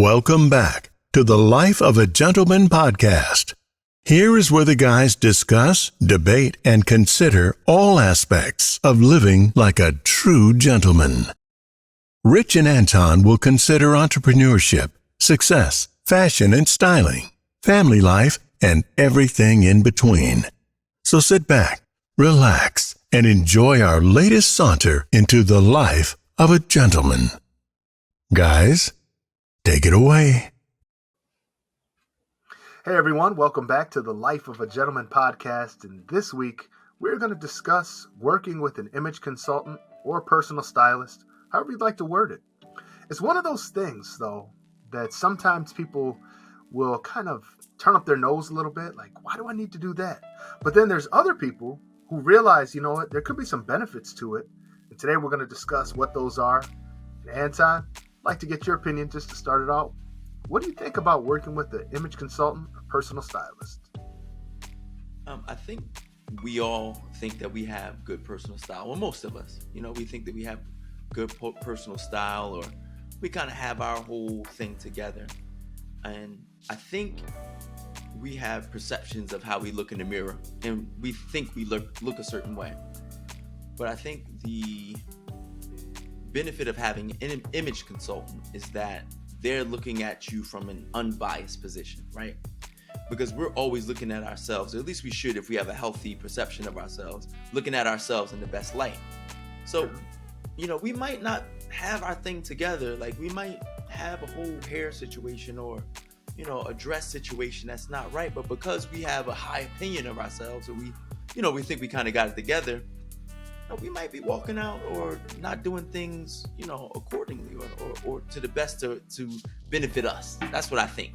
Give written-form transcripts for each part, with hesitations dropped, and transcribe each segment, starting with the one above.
Welcome back to the Life of a Gentleman podcast. Here is where the guys discuss, debate, and consider all aspects of living like a true gentleman. Rich and Anton will consider entrepreneurship, success, fashion and styling, family life, and everything in between. So sit back, relax, and enjoy our latest saunter into the life of a gentleman. Guys, take it away. Hey everyone, welcome back to the Life of a Gentleman podcast. And this week, we're going to discuss working with an image consultant or personal stylist, however you'd like to word it. It's one of those things, though, that sometimes people will kind of turn up their nose a little bit, like, why do I need to do that? But then there's other people who realize, you know what, there could be some benefits to it. And today we're going to discuss what those are. And Anton, I'd like to get your opinion just to start it out. What do you think about working with an image consultant or personal stylist? I think we all think that we have good personal style. Well, most of us, we think that we have good personal style, or we kind of have our whole thing together. And I think we have perceptions of how we look in the mirror, and we think we look a certain way. But I think the benefit of having an image consultant is that they're looking at you from an unbiased position, right? Because we're always looking at ourselves, or at least we should if we have a healthy perception of ourselves, looking at ourselves in the best light. So, we might not have our thing together. Like, we might have a whole hair situation or a dress situation that's not right, but because we have a high opinion of ourselves, or we think we kind of got it together, we might be walking out or not doing things, accordingly or to the best to benefit us. That's what I think.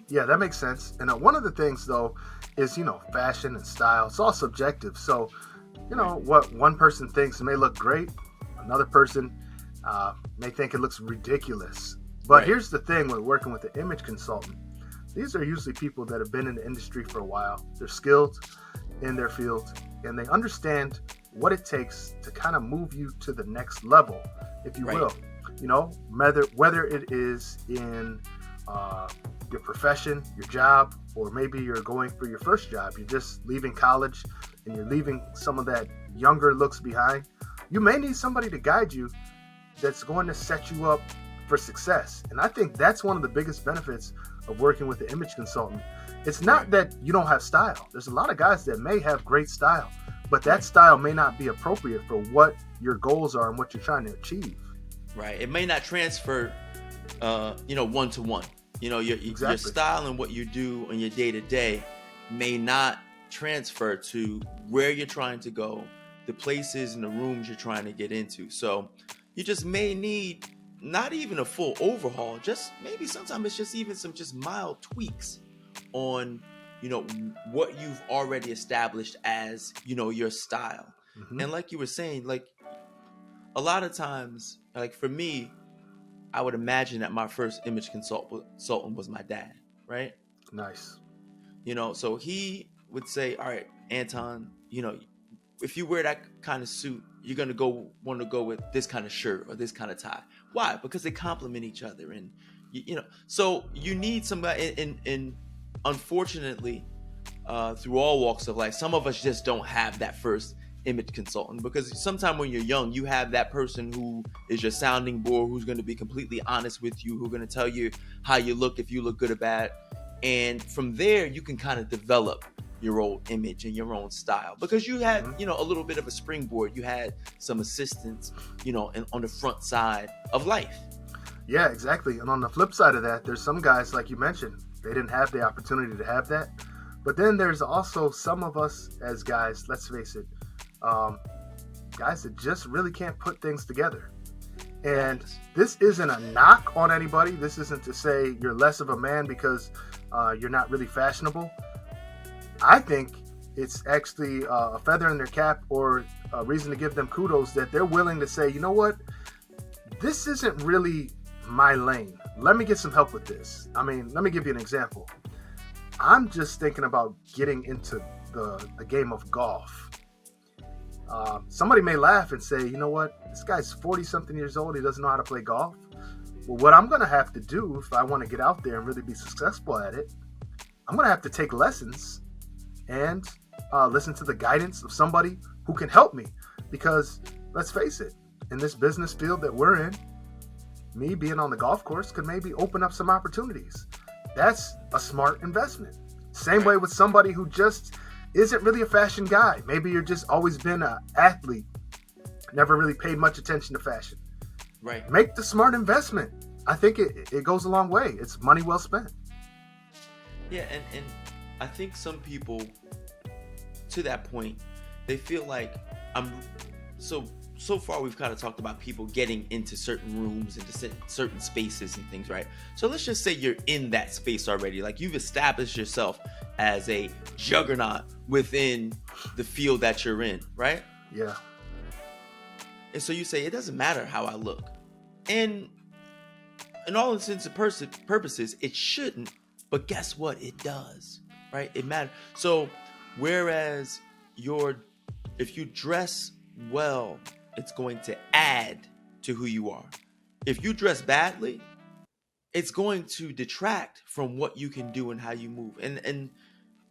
Yeah, that makes sense. And one of the things, though, is, fashion and style. It's all subjective. So, what one person thinks may look great, another person may think it looks ridiculous. But Here's the thing with working with an image consultant. These are usually people that have been in the industry for a while. They're skilled in their field, and they understand what it takes to kind of move you to the next level, if you will. Whether it is in your profession, your job, or maybe you're going for your first job. You're just leaving college and you're leaving some of that younger looks behind. You may need somebody to guide you that's going to set you up for success. And I think that's one of the biggest benefits of working with the image consultant. It's not that you don't have style. There's a lot of guys that may have great style, but that style may not be appropriate for what your goals are and what you're trying to achieve. Right. It may not transfer, one to one. Your style and what you do on your day to day may not transfer to where you're trying to go, the places and the rooms you're trying to get into. So you just may need not even a full overhaul, just maybe sometimes it's just even some just mild tweaks on, what you've already established as, your style. Mm-hmm. And like you were saying, like a lot of times, like for me, I would imagine that my first image consultant was my dad, right? Nice. So he would say, all right, Anton, if you wear that kind of suit, you're going to want to go with this kind of shirt or this kind of tie. Why? Because they complement each other. And, so you need somebody, and unfortunately, through all walks of life, some of us just don't have that first image consultant, because sometimes when you're young, you have that person who is your sounding board, who's going to be completely honest with you, who's going to tell you how you look, if you look good or bad. And from there, you can kind of develop your own image and your own style, because you had, a little bit of a springboard. You had some assistance, on the front side of life. Yeah, exactly. And on the flip side of that, there's some guys, like you mentioned, they didn't have the opportunity to have that. But then there's also some of us as guys, let's face it, guys that just really can't put things together. And this isn't a knock on anybody. This isn't to say you're less of a man because you're not really fashionable. I think it's actually a feather in their cap, or a reason to give them kudos that they're willing to say, you know what, this isn't really my lane. Let me get some help with this. I mean, let me give you an example. I'm just thinking about getting into the game of golf. Somebody may laugh and say, you know what, this guy's 40-something years old. He doesn't know how to play golf. Well, what I'm going to have to do if I want to get out there and really be successful at it, I'm going to have to take lessons and listen to the guidance of somebody who can help me. Because let's face it, in this business field that we're in, me being on the golf course could maybe open up some opportunities. That's a smart investment. Same way with somebody who just isn't really a fashion guy. Maybe you're just always been an athlete, never really paid much attention to fashion. Right. Make the smart investment. I think it goes a long way. It's money well spent. Yeah, and I think some people, to that point, they feel like so far we've kind of talked about people getting into certain rooms, into certain spaces and things, right? So let's just say you're in that space already. Like, you've established yourself as a juggernaut within the field that you're in, right? Yeah. And so you say, it doesn't matter how I look. And in all intents and purposes, it shouldn't. But guess what? It does, right? It matters. So whereas if you dress well, it's going to add to who you are. If you dress badly, it's going to detract from what you can do and how you move. And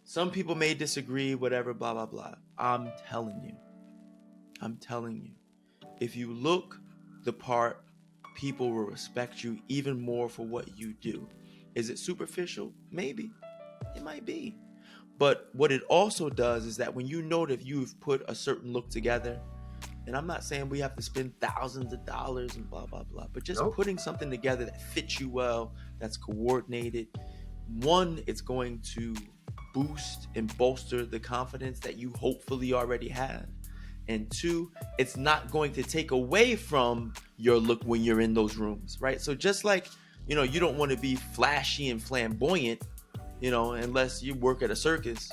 some people may disagree, whatever, blah, blah, blah. I'm telling you, if you look the part, people will respect you even more for what you do. Is it superficial? Maybe. It might be. But what it also does is that when you know that you've put a certain look together, and I'm not saying we have to spend thousands of dollars and blah, blah, blah, but just putting something together that fits you well, that's coordinated. One, it's going to boost and bolster the confidence that you hopefully already have. And two, it's not going to take away from your look when you're in those rooms, right? So just like, you don't want to be flashy and flamboyant, unless you work at a circus.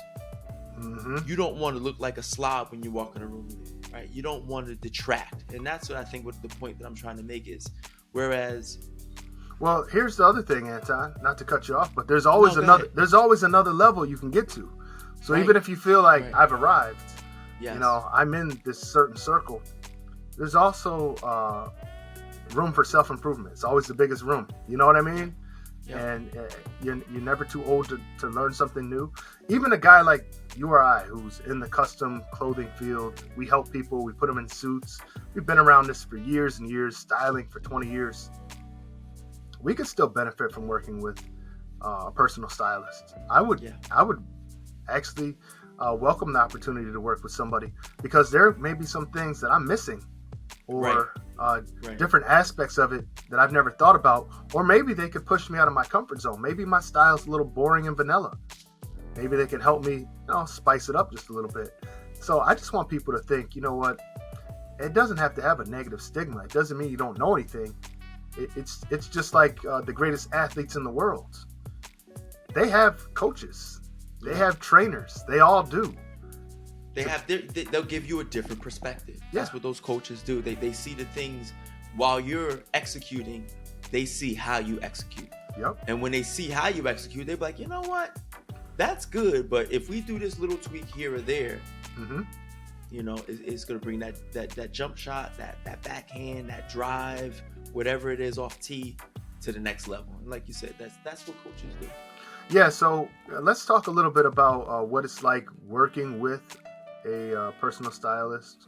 Mm-hmm. You don't want to look like a slob when you walk in a room, right? You don't want to detract. And that's what I think what the point that I'm trying to make is. Whereas... Well, here's the other thing, Anton, not to cut you off, but there's always another level you can get to. So right. Even if you feel like I've arrived, yes. I'm in this certain circle, there's also room for self-improvement. It's always the biggest room. You know what I mean? Yeah. And you're never too old to learn something new. Even a guy like you or I, who's in the custom clothing field, we help people, we put them in suits. We've been around this for years and years, styling for 20 years. We could still benefit from working with a personal stylist. I would actually welcome the opportunity to work with somebody, because there may be some things that I'm missing, or different aspects of it that I've never thought about, or maybe they could push me out of my comfort zone. Maybe my style's a little boring and vanilla. Maybe they could help me, spice it up just a little bit. So I just want people to think, you know what? It doesn't have to have a negative stigma. It doesn't mean you don't know anything. It's just like the greatest athletes in the world. They have coaches. They have trainers. They all do. They'll give you a different perspective. That's what those coaches do. They see the things while you're executing. They see how you execute. Yep. And when they see how you execute, they're like, you know what? That's good. But if we do this little tweak here or there, mm-hmm. It's going to bring that jump shot, that backhand, that drive, whatever it is off tee to the next level. And like you said, that's what coaches do. Yeah. So let's talk a little bit about what it's like working with a personal stylist.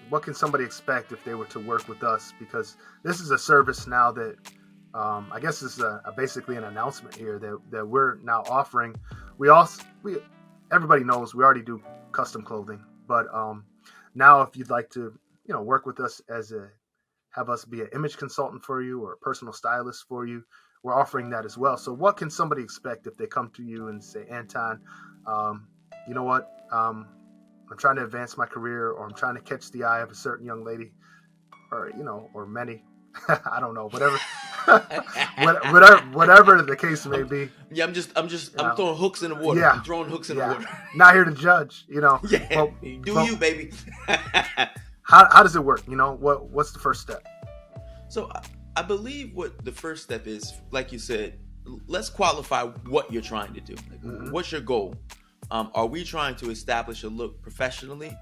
What can somebody expect if they were to work with us? Because this is a service now that I guess this is basically an announcement here that we're now offering. Everybody knows we already do custom clothing, but now if you'd like to work with us have us be an image consultant for you or a personal stylist for you, we're offering that as well. So what can somebody expect if they come to you and say, Anton, you know what? I'm trying to advance my career, or I'm trying to catch the eye of a certain young lady, or or many. I don't know, whatever the case may be. Yeah, I'm throwing hooks in the water. Yeah, I'm throwing hooks in the water. Not here to judge, Yeah, you, baby. How does it work? What's the first step? So I believe what the first step is, like you said, let's qualify what you're trying to do. Like, mm-hmm. What's your goal? Are we trying to establish a look professionally,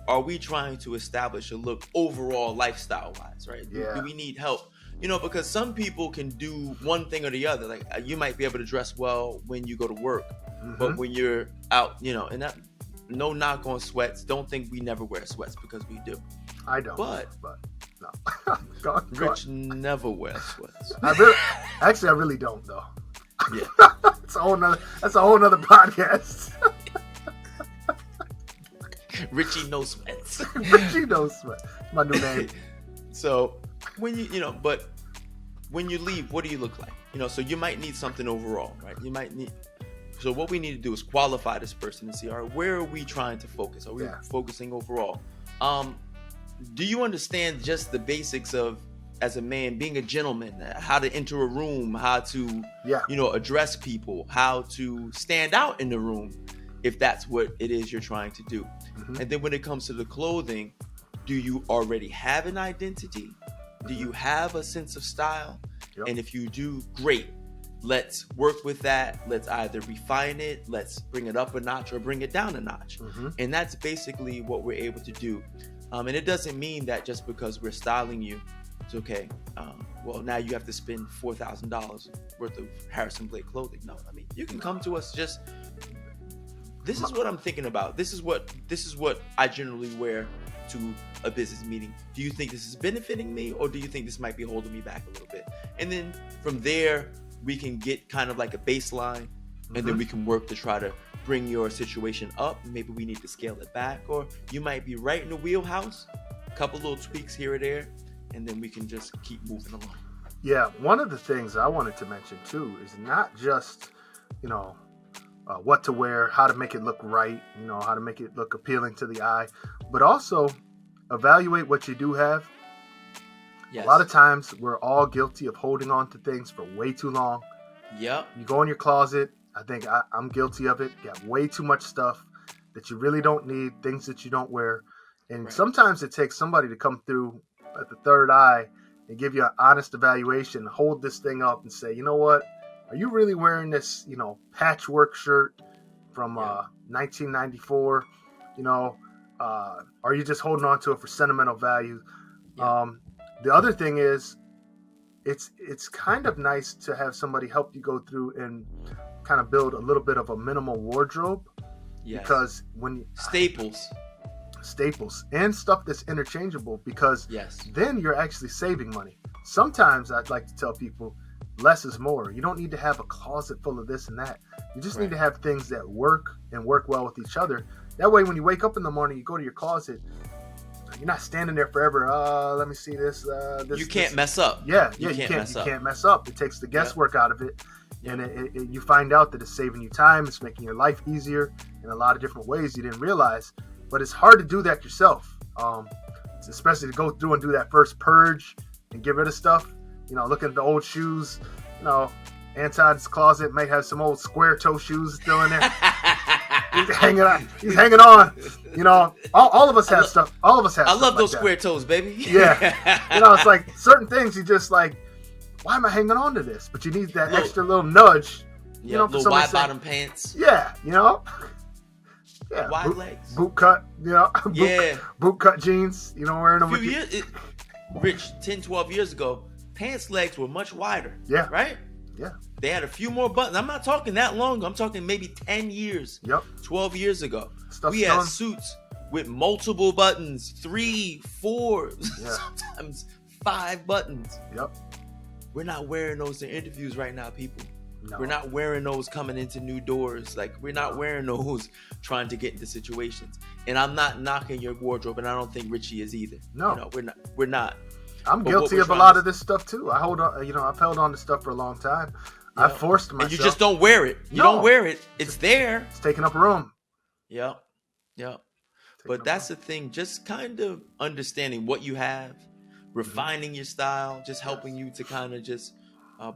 are we trying to establish a look overall lifestyle wise, right? Yeah. Do we need help? Because some people can do one thing or the other. Like you might be able to dress well when you go to work, but when you're out, and that, no knock on sweats. Don't think we never wear sweats, because we do. I don't. But no. Rich never wears sweats. I really don't though. Yeah. That's a whole nother podcast. Richie no sweats. Richie no sweats. My new name. So when but when you leave, what do you look like? So you might need something overall, right? So what we need to do is qualify this person and see, all right, where are we trying to focus? Are we focusing overall? Do you understand just the basics of, as a man, being a gentleman, how to enter a room, how to, address people, how to stand out in the room, if that's what it is you're trying to do. And then when it comes to the clothing, do you already have an identity? Do you have a sense of style? Yep. And if you do, great. Let's work with that. Let's either refine it, let's bring it up a notch, or bring it down a notch. And that's basically what we're able to do. And it doesn't mean that just because we're styling you, it's okay. Well, now you have to spend $4,000 worth of Harrison Blake clothing. No, I mean, you can come to us just, this is what I'm thinking about. This is what I generally wear to a business meeting. Do you think this is benefiting me, or do you think this might be holding me back a little bit? And then from there, we can get kind of like a baseline, and then we can work to try to bring your situation up. Maybe we need to scale it back, or you might be right in the wheelhouse, a couple little tweaks here or there, and then we can just keep moving along. Yeah, one of the things I wanted to mention too is not just, what to wear, how to make it look right, how to make it look appealing to the eye, but also evaluate what you do have. Yes. A lot of times we're all guilty of holding on to things for way too long. Yep. You go in your closet. I think I'm guilty of it. You got way too much stuff that you really don't need, things that you don't wear. And sometimes it takes somebody to come through at the third eye and give you an honest evaluation, hold this thing up and say, you know what? Are you really wearing this, patchwork shirt from 1994? Are you just holding on to it for sentimental value? Yeah. The other thing is, it's kind of nice to have somebody help you go through and kind of build a little bit of a minimal wardrobe. Yes. Because when staples and stuff that's interchangeable, because then you're actually saving money. Sometimes I'd like to tell people, less is more. You don't need to have a closet full of this and that. You just need to have things that work and work well with each other. That way, when you wake up in the morning, you go to your closet, you're not standing there forever. Let me see this. You can't mess up. Yeah, you can't mess up. It takes the guesswork out of it, and you find out that it's saving you time. It's making your life easier in a lot of different ways you didn't realize. But it's hard to do that yourself, especially to go through and do that first purge and get rid of stuff. Looking at the old shoes. Anton's closet may have some old square toe shoes still in there. He's hanging on. All of us have stuff. All of us have. I love those like square toes, baby. Yeah. It's like certain things you just like, why am I hanging on to this? But you need that extra little nudge. Yeah, little wide bottom pants. Yeah, Yeah. Wide legs. Boot cut, boot cut jeans, wearing them. Rich, 10, 12 years ago, pants legs were much wider. Yeah. Right? Yeah. They had a few more buttons. I'm not talking that long. I'm talking maybe 10 years. Yep. 12 years ago. We had suits with multiple buttons, 3, 4, sometimes 5 buttons. Yep. We're not wearing those in interviews right now, people. No. We're not wearing those coming into new doors. Like, we're not wearing those trying to get into situations. And I'm not knocking your wardrobe, and I don't think Richie is either. No. We're not. I'm guilty of a lot of this stuff too. I hold on, I've held on to stuff for a long time. I forced myself. And you just don't wear it. You don't wear it. It's there. It's taking up room. Yep. But that's the thing. Just kind of understanding what you have, refining your style, just helping you to kind of just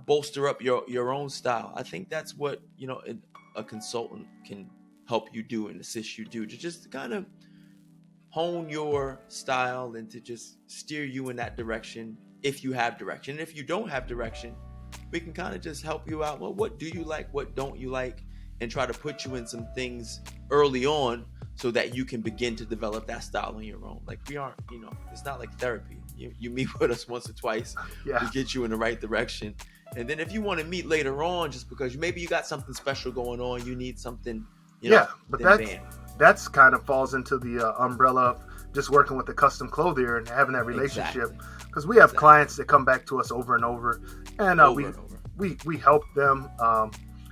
bolster up your own style. I think that's what a consultant can help you do and assist you do, to just kind of hone your style and to just steer you in that direction if you have direction. And if you don't have direction, we can kind of just help you out. Well, what do you like? What don't you like? And try to put you in some things early on so that you can begin to develop that style on your own. Like we aren't, it's not like therapy. You meet with us once or twice, Yeah. we get you in the right direction. And then if you want to meet later on, just because maybe you got something special going on, you need something, but then that's kind of falls into the umbrella of just working with a custom clothier and having that relationship. Because we have clients that come back to us over and over, and we help them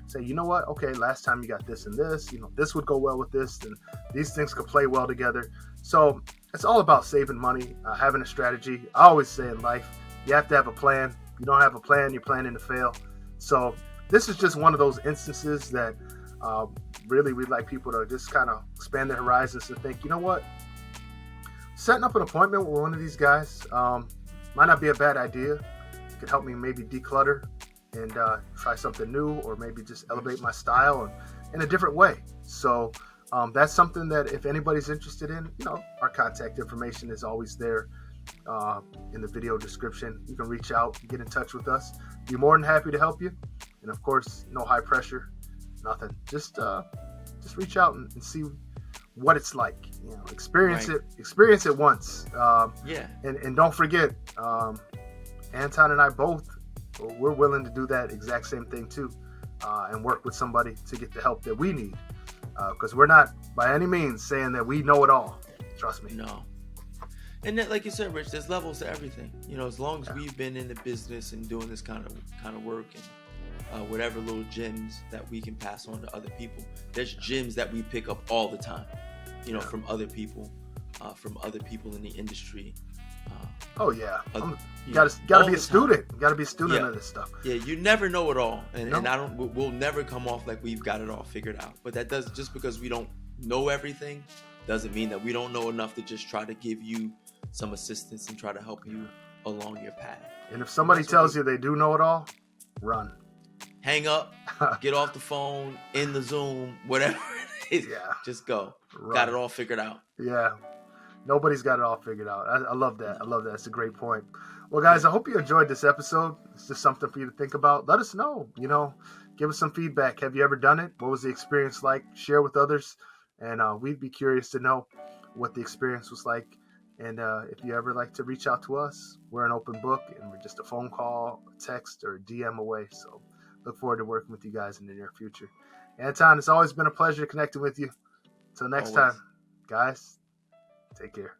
say, you know what, okay, last time you got this and this, this would go well with this, and these things could play well together. So it's all about saving money, having a strategy. I always say in life, you have to have a plan. If you don't have a plan, you're planning to fail. So this is just one of those instances that really we'd like people to just kind of expand their horizons and think, you know what, setting up an appointment with one of these guys might not be a bad idea. It could help me maybe declutter and try something new, or maybe just elevate my style in a different way. So that's something that if anybody's interested in, our contact information is always there in the video description. You can reach out, get in touch with us. Be more than happy to help you. And of course, no high pressure, nothing. Just reach out and see what it's like. Experience it once. And don't forget, Anton and I both, we're willing to do that exact same thing too, and work with somebody to get the help that we need. Because we're not by any means saying that we know it all. Trust me. No. And that, like you said, Rich, there's levels to everything. As long as we've been in the business and doing this kind of work, and whatever little gems that we can pass on to other people, there's gems that we pick up all the time. From other people in the industry. You gotta be a student. You gotta be a student of this stuff. Yeah, you never know it all, and we'll never come off like we've got it all figured out. But that does, just because we don't know everything, doesn't mean that we don't know enough to just try to give you some assistance and try to help you along your path. And if somebody tells you they do know it all, run. Hang up, get off the phone, in the Zoom, whatever it is. Yeah. Just go. Run. Got it all figured out. Yeah. Nobody's got it all figured out. I love that. It's a great point. Well, guys, I hope you enjoyed this episode. It's just something for you to think about. Let us know. Give us some feedback. Have you ever done it? What was the experience like? Share with others. And we'd be curious to know what the experience was like. And if you ever like to reach out to us, we're an open book, and we're just a phone call, a text, or a DM away. So look forward to working with you guys in the near future. Anton, it's always been a pleasure connecting with you. Until next time, guys, take care.